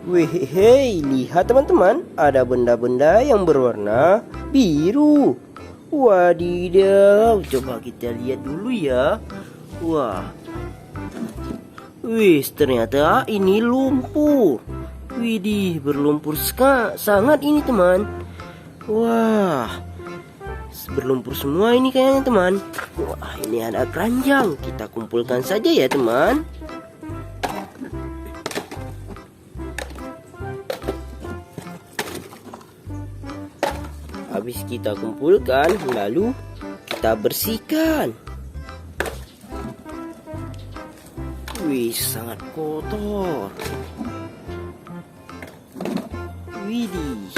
Wih, hei, lihat teman-teman, ada benda-benda yang berwarna biru. Wadidaw, coba kita lihat dulu ya. Wah, wih, ternyata ini lumpur. Widih, berlumpur sangat ini teman. Wah, berlumpur semua ini kayaknya teman. Wah, ini ada keranjang, kita kumpulkan saja ya teman. Habis kita kumpulkan, lalu kita bersihkan. Wih, sangat kotor. Widih,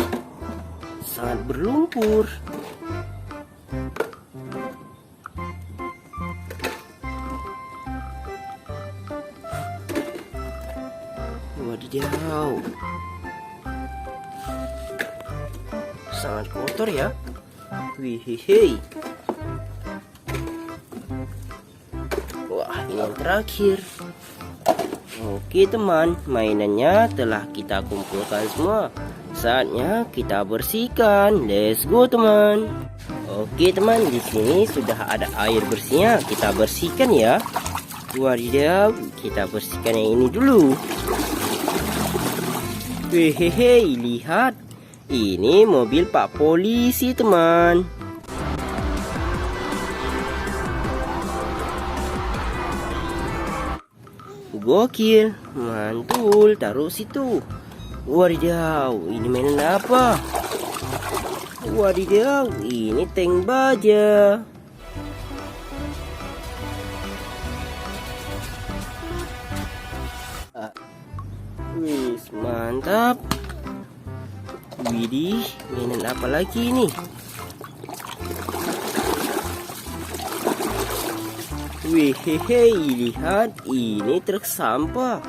sangat berlumpur. Wadidaw, sangat kotor ya. Wih, wah, ini yang terakhir. Oke teman, mainannya telah kita kumpulkan semua. Saatnya kita bersihkan. Let's go teman. Oke teman, di sini sudah ada air bersihnya. Kita bersihkan ya. Wadidaw, kita bersihkan yang ini dulu. Hehehe, lihat. Ini mobil Pak Polisi teman. Gokil, mantul, taruh situ. Wadidaw, ini mainan apa? Wadidaw, ini tank baja. Wih, mantap. Widih, mainan apa lagi ini? Wih, hehe, lihat, ini truk sampah.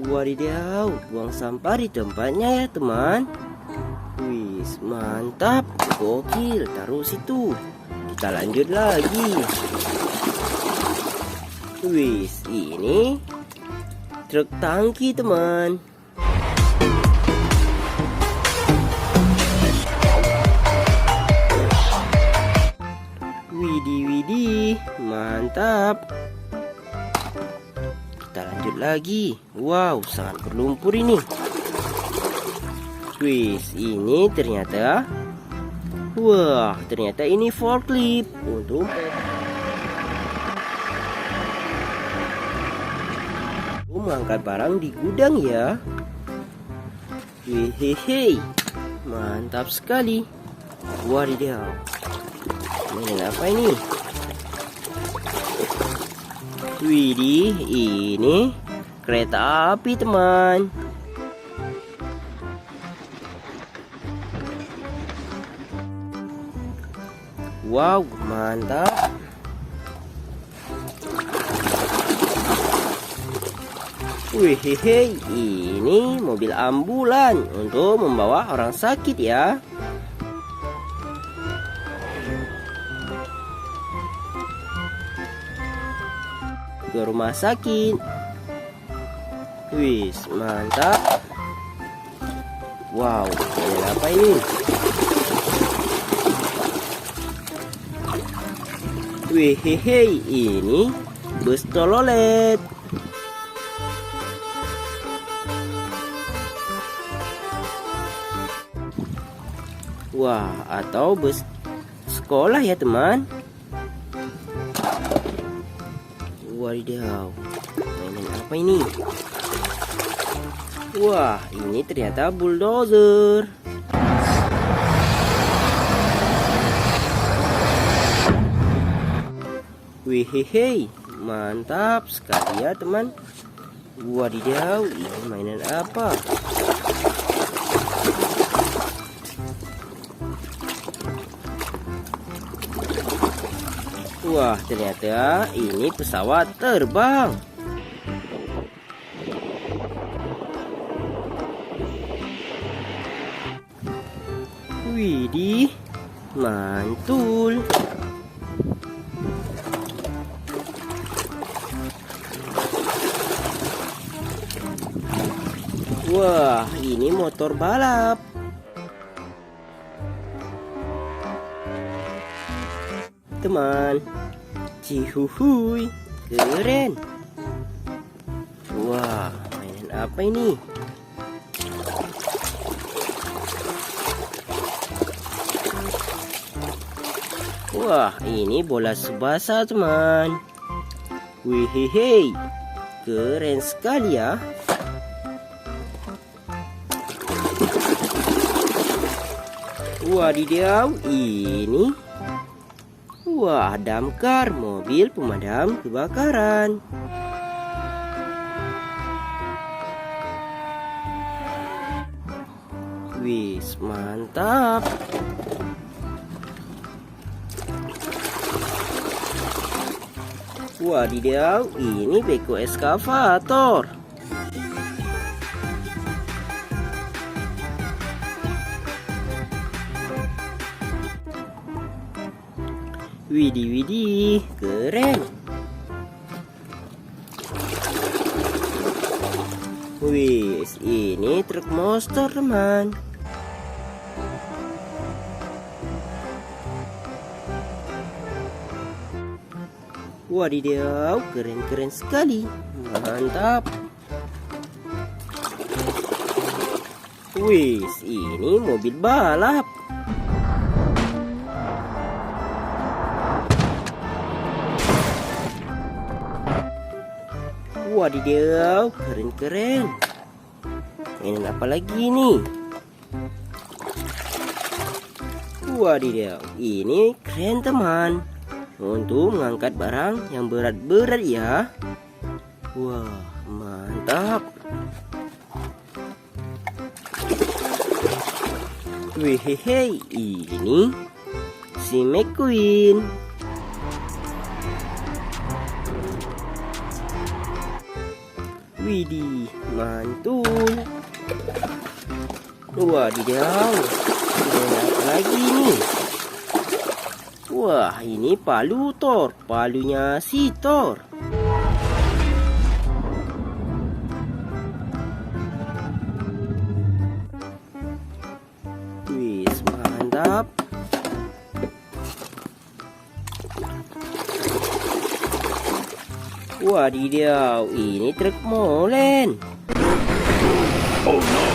Wadidaw, buang sampah di tempatnya ya teman. Wih, mantap, gokil, taruh situ. Kita lanjut lagi. Wih, ini truk tangki teman. Widih, mantap. Kita lanjut lagi. Wow, sangat berlumpur ini. Wih, ini ternyata. Wah, ternyata ini forklift untuk mengangkat barang di gudang ya. Wih, mantap sekali. Wadidaw, mainan apa ini? Widih, ini kereta api teman. Wow, mantap. Wih, ini mobil ambulan untuk membawa orang sakit ya. Ke rumah sakit. Wih, mantap. Wow, ini apa ini? Wih, ini bus tololet. Wah, atau bus sekolah ya teman. Wadidaw, mainan apa ini? Wah, ini ternyata bulldozer. Wih, mantap sekali ya teman. Wadidaw, ini mainan apa? Wah, ternyata ini pesawat terbang. Widih, mantul. Wah, ini motor balap. Teman, cihuhui, keren. Wah, mainan apa ini? Wah, ini bola subasa, teman. Wih, keren sekali ya. Wadidaw, ini. Wah, damkar, mobil pemadam kebakaran. Wis, mantap. Wadidaw, ini beko eskavator. Widih, keren. Wis, ini truk monster, teman. Wadidaw, keren sekali. Mantap. Wis, ini mobil balap. Wadidaw, keren. Mainan apa lagi nih? Wadidaw, ini keren, teman. Untuk mengangkat barang yang berat-berat ya. Wah, mantap. Wih, ini si McQueen. Widih, mantul. Wadidaw, ada apa lagi nih? Wah, ini palu Thor, palunya si Thor. Wis, mantap. Wadidaw, ini truk molen. Oh no.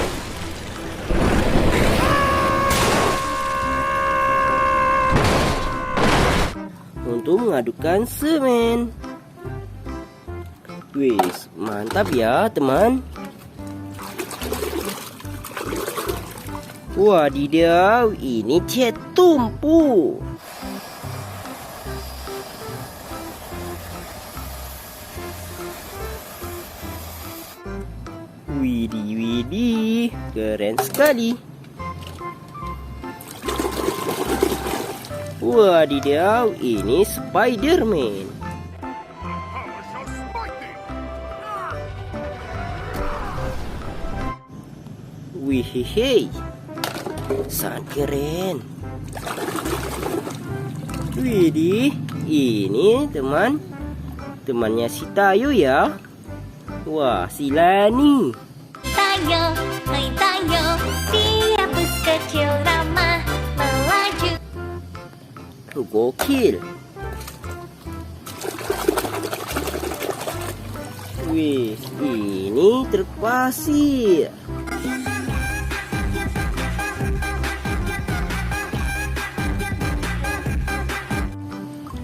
Untuk mengadukan semen. Wis, mantap ya, teman. Wadidaw, ini cat tumpul. Widih, keren sekali. Wadidaw, ini Spider-Man. Wih, sangat keren. Widih, ini temannya si Tayo ya. Wah, si Lani. Tayo, hai Tayo, dia bus kecil ramah melaju. Gokil. Wih, ini truk pasir.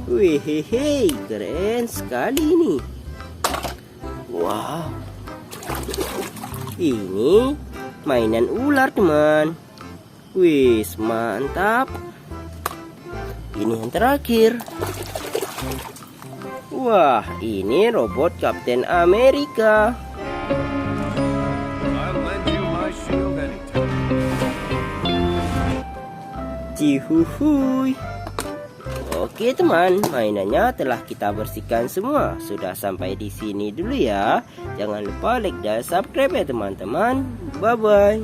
Wih, keren sekali nih. Wow. Ini mainan ular, teman. Wih, mantap. Ini yang terakhir. Wah, ini robot Kapten Amerika. Cihuhui. Oke teman, mainannya telah kita bersihkan semua. Sudah sampai di sini dulu ya. Jangan lupa like dan subscribe ya teman-teman. Bye bye.